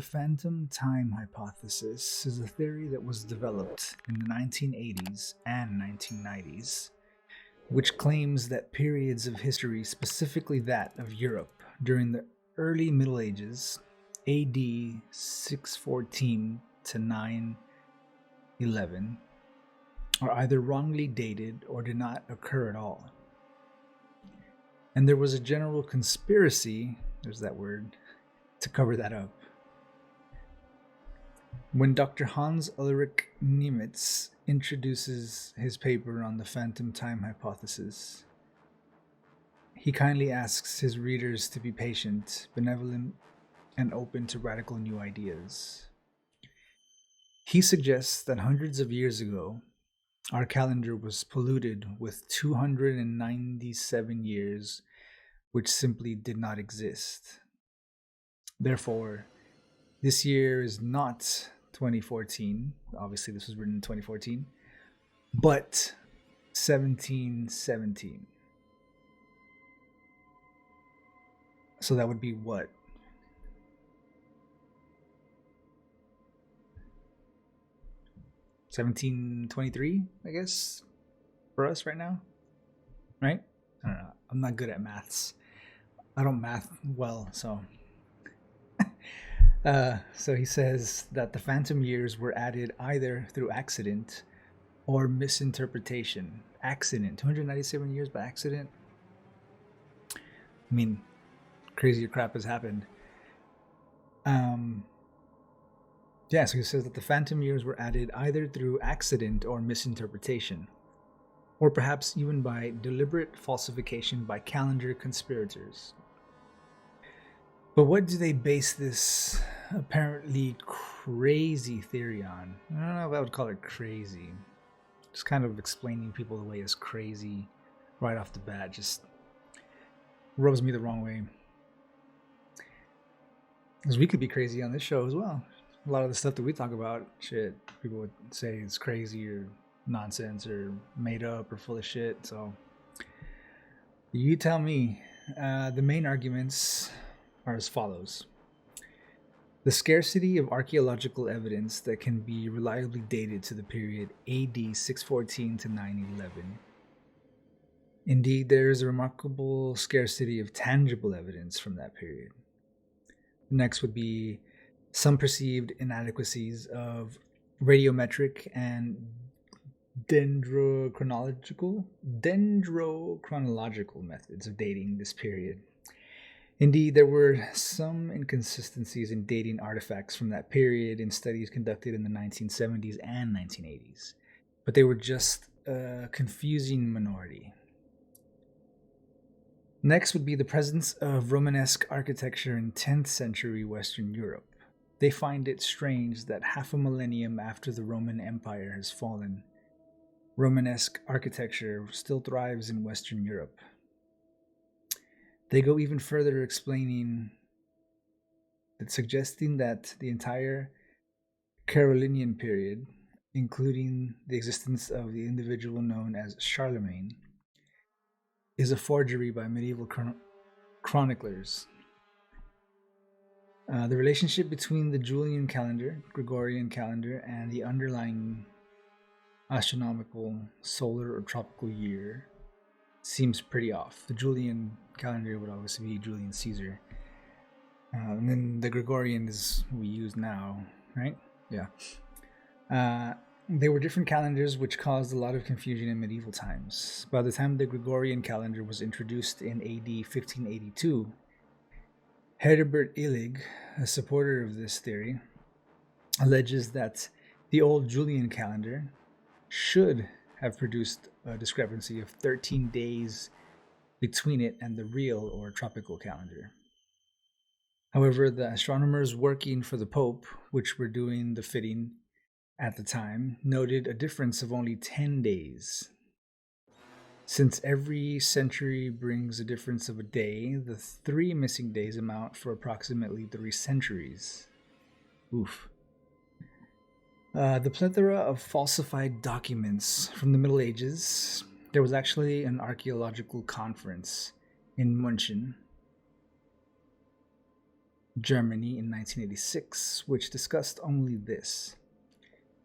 The phantom time hypothesis is a theory that was developed in the 1980s and 1990s, which claims that periods of history, specifically that of Europe, during the early Middle Ages, AD 614 to 911, are either wrongly dated or did not occur at all. And there was a general conspiracy, there's that word, to cover that up. When Dr. Hans-Ulrich Niemitz introduces his paper on the phantom time hypothesis, he kindly asks his readers to be patient, benevolent, and open to radical new ideas. He suggests that hundreds of years ago, our calendar was polluted with 297 years which simply did not exist. Therefore, this year is not 2014. Obviously, this was written in 2014, but 1717. So that would be what? 1723, I guess, for us right now, right? I don't know. I'm not good at maths. I don't math well, so. So he says that the phantom years were added either through accident or misinterpretation. Accident. 297 years by accident? I mean, crazier crap has happened. Yeah, so he says that the phantom years were added either through accident or misinterpretation, or perhaps even by deliberate falsification by calendar conspirators. But what do they base this apparently crazy theory on? I don't know if I would call it crazy. Just kind of explaining people away as crazy right off the bat just rubs me the wrong way. Because we could be crazy on this show as well. A lot of the stuff that we talk about, shit, people would say it's crazy or nonsense or made up or full of shit. So you tell me. The main arguments are as follows. The scarcity of archaeological evidence that can be reliably dated to the period AD 614 to 911. Indeed, there is a remarkable scarcity of tangible evidence from that period. Next would be some perceived inadequacies of radiometric and dendrochronological methods of dating this period. Indeed, there were some inconsistencies in dating artifacts from that period in studies conducted in the 1970s and 1980s, but they were just a confusing minority. Next would be the presence of Romanesque architecture in 10th century Western Europe. They find it strange that half a millennium after the Roman Empire has fallen, Romanesque architecture still thrives in Western Europe. They go even further, suggesting that the entire Carolingian period, including the existence of the individual known as Charlemagne, is a forgery by medieval chroniclers. The relationship between the Julian calendar, Gregorian calendar, and the underlying astronomical solar or tropical year seems pretty off. The Julian calendar would obviously be Julian Caesar. And then the Gregorian is we use now, right? Yeah. They were different calendars which caused a lot of confusion in medieval times. By the time the Gregorian calendar was introduced in AD 1582, Heribert Illig, a supporter of this theory, alleges that the old Julian calendar should have produced a discrepancy of 13 days between it and the real or tropical calendar. However, the astronomers working for the Pope, which were doing the fitting at the time, noted a difference of only 10 days. Since every century brings a difference of a day, the 3 missing days amount for approximately 3 centuries. Oof. The plethora of falsified documents from the Middle Ages. There was actually an archaeological conference in München Germany in 1986, which discussed only this: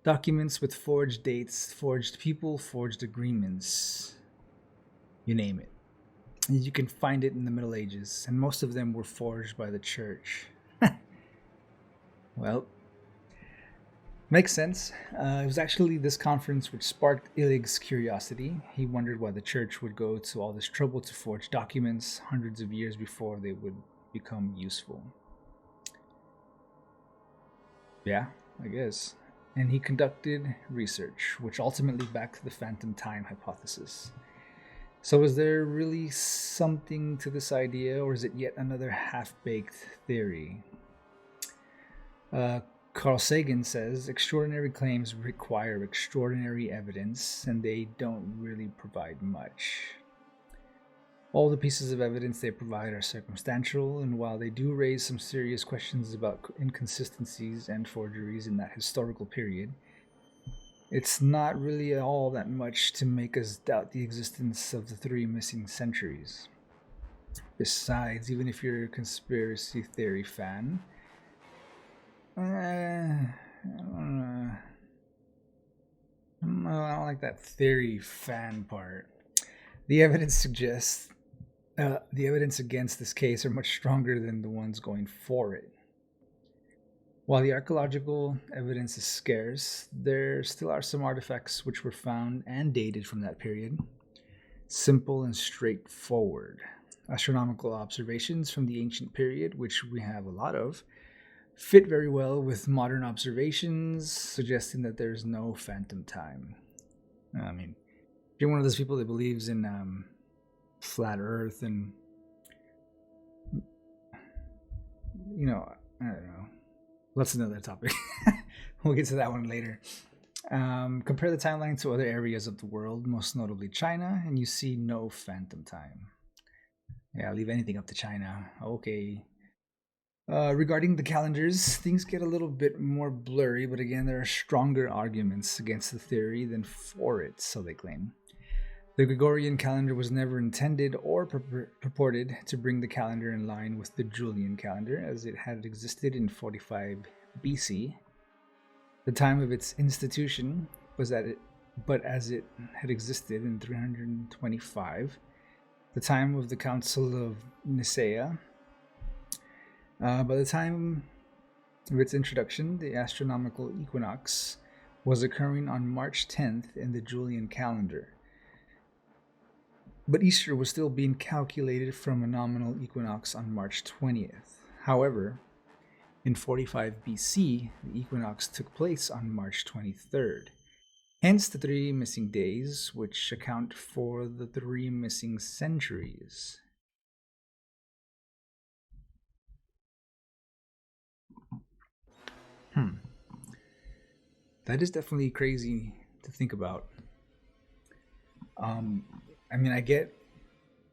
documents with forged dates, forged people, forged agreements, you name it. You can find it in the Middle Ages, and most of them were forged by the church. Well, makes sense. It was actually this conference which sparked Illig's curiosity. He wondered why the church would go to all this trouble to forge documents hundreds of years before they would become useful. Yeah, I guess. And he conducted research, which ultimately backed the phantom time hypothesis. So, is there really something to this idea, or is it yet another half baked theory? Uh, Carl Sagan says extraordinary claims require extraordinary evidence, and they don't really provide much. All the pieces of evidence they provide are circumstantial, and while they do raise some serious questions about inconsistencies and forgeries in that historical period, it's not really all that much to make us doubt the existence of the 3 missing centuries. Besides, even if you're a conspiracy theory fan, I don't like that theory fan part. The evidence suggests the evidence against this case are much stronger than the ones going for it. While the archaeological evidence is scarce, there still are some artifacts which were found and dated from that period. Simple and straightforward. Astronomical observations from the ancient period, which we have a lot of, fit very well with modern observations, suggesting that there's no phantom time. I mean, if you're one of those people that believes in flat Earth and, I don't know. That's another topic. We'll get to that one later. Compare the timeline to other areas of the world, most notably China, and you see no phantom time. Yeah, leave anything up to China. Okay. Regarding the calendars, things get a little bit more blurry, but again, there are stronger arguments against the theory than for it, so they claim. The Gregorian calendar was never intended or purported to bring the calendar in line with the Julian calendar, as it had existed in 45 BC. The time of its institution was but as it had existed in 325, the time of the Council of Nicaea. By the time of its introduction, the astronomical equinox was occurring on March 10th in the Julian calendar. But Easter was still being calculated from a nominal equinox on March 20th. However, in 45 BC, the equinox took place on March 23rd. Hence the 3 missing days, which account for the 3 missing centuries. That is definitely crazy to think about. I get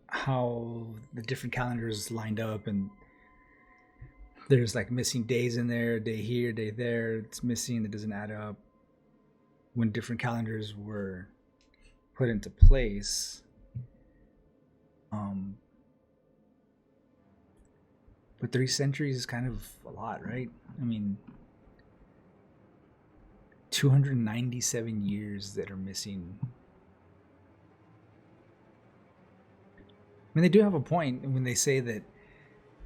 how the different calendars lined up, and there's like missing days in there, day here, day there. It's missing, it doesn't add up. When different calendars were put into place, but 3 centuries is kind of a lot, right? 297 years that are missing. They do have a point when they say that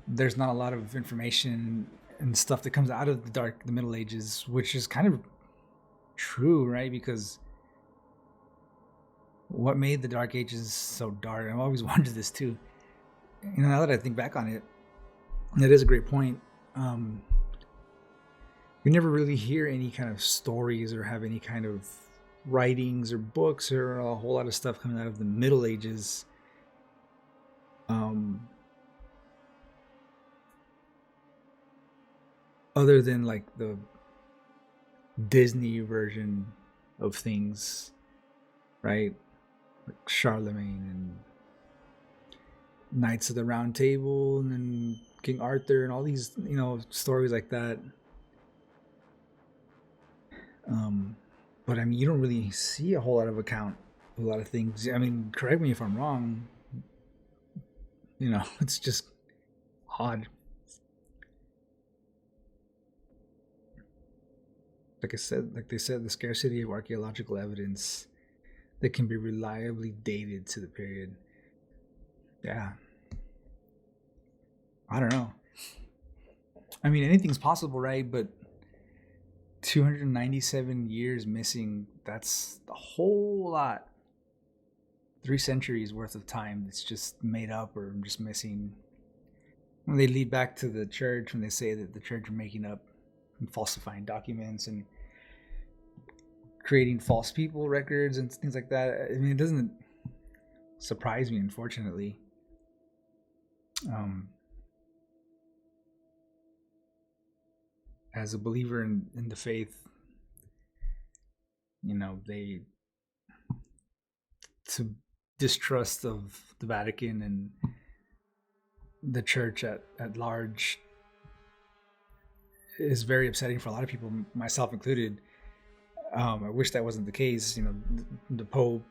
there's not a lot of information and stuff that comes out of the Middle Ages, which is kind of true, right? Because what made the Dark Ages so dark? I've always wondered this too. Now that I think back on it, that is a great point. You never really hear any kind of stories or have any kind of writings or books or a whole lot of stuff coming out of the Middle Ages. Other than like the Disney version of things, right? Like Charlemagne and Knights of the Round Table and King Arthur and all these, stories like that. But you don't really see a whole lot of account of a lot of things. Correct me if I'm wrong. It's just odd. like they said, the scarcity of archaeological evidence that can be reliably dated to the period. Yeah. I don't know. I mean, anything's possible, right? But 297 years missing, that's a whole lot. 3 centuries worth of time that's just made up or just missing. When they lead back to the church, when they say that the church are making up and falsifying documents and creating false people records and things like that. I mean, it doesn't surprise me, unfortunately. As a believer in the faith, you know, they to distrust of the Vatican and the church at large is very upsetting for a lot of people, myself included. I wish that wasn't the case. You know, the Pope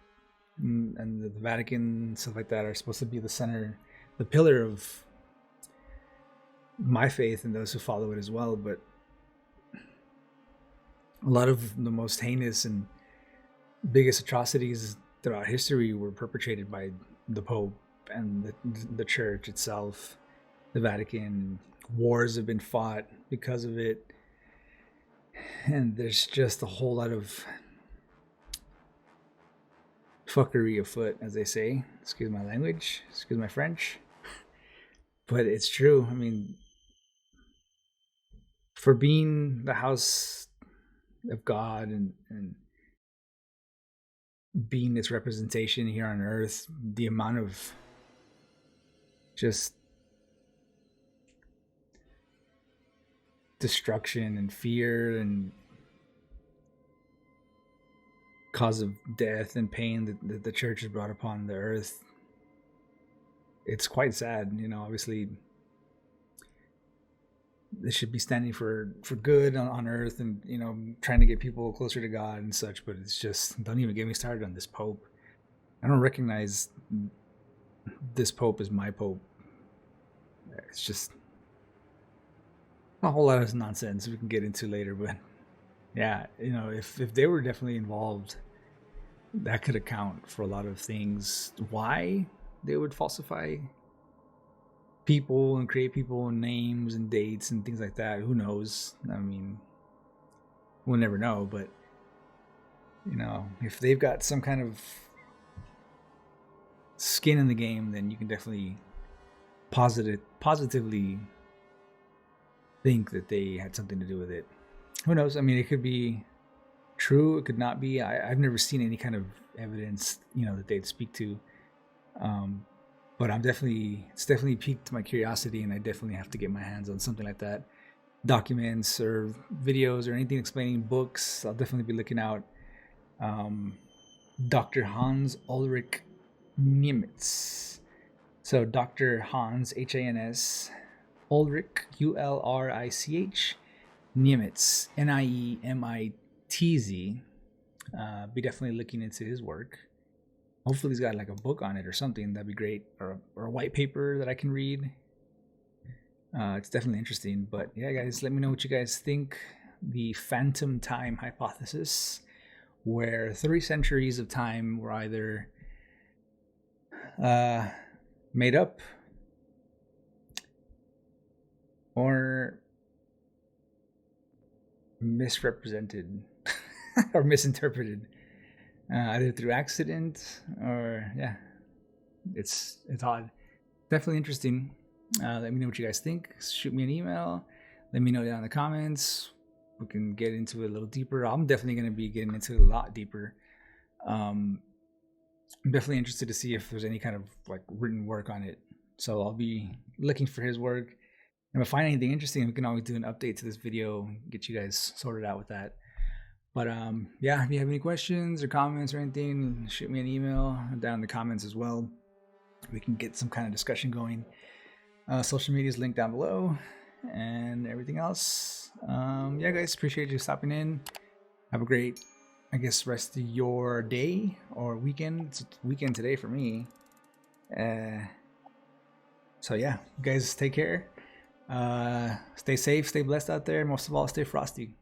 and the Vatican and stuff like that are supposed to be the center, the pillar of my faith and those who follow it as well. But a lot of the most heinous and biggest atrocities throughout history were perpetrated by the Pope and the church itself, the Vatican. Wars have been fought because of it. And there's just a whole lot of fuckery afoot, as they say. Excuse my language, excuse my French. But it's true. I mean, for being the house of God and being its representation here on earth, the amount of just destruction and fear and cause of death and pain that the church has brought upon the earth, it's quite sad. You know, obviously they should be standing for good on earth and, you know, trying to get people closer to God and such, but it's just, don't even get me started on this Pope. I don't recognize this Pope as my Pope. It's just a whole lot of nonsense we can get into later, but yeah, you know, if they were definitely involved, that could account for a lot of things. Why they would falsify people and create people and names and dates and things like that, who knows? I mean, we'll never know, but you know, if they've got some kind of skin in the game, then you can definitely positively think that they had something to do with it. Who knows? I mean, it could be true, it could not be. I've never seen any kind of evidence, you know, that they'd speak to. But it's definitely piqued my curiosity, and I definitely have to get my hands on something like that. Documents or videos or anything explaining books, I'll definitely be looking out. Dr. Hans-Ulrich Niemitz. So Dr. Hans, H-A-N-S, Ulrich, U-L-R-I-C-H, Niemitz, N-I-E-M-I-T-Z. Be definitely looking into his work. Hopefully he's got like a book on it or something. That'd be great. Or a white paper that I can read. It's definitely interesting. But yeah, guys, let me know what you guys think. The phantom time hypothesis, where 3 centuries of time were either made up or misrepresented or misinterpreted, either through accident or it's odd. Definitely interesting. Let me know what you guys think. Shoot me an email. Let me know down in the comments. We can get into it a little deeper. I'm definitely going to be getting into it a lot deeper. I'm definitely interested to see if there's any kind of like written work on it. So I'll be looking for his work. And if I find anything interesting, we can always do an update to this video and get you guys sorted out with that. But yeah, if you have any questions or comments or anything, shoot me an email down in the comments as well. We can get some kind of discussion going. Social media is linked down below and everything else. Yeah, guys, appreciate you stopping in. Have a great, I guess, rest of your day or weekend. It's weekend today for me. So yeah, you guys take care. Stay safe, stay blessed out there. Most of all, stay frosty.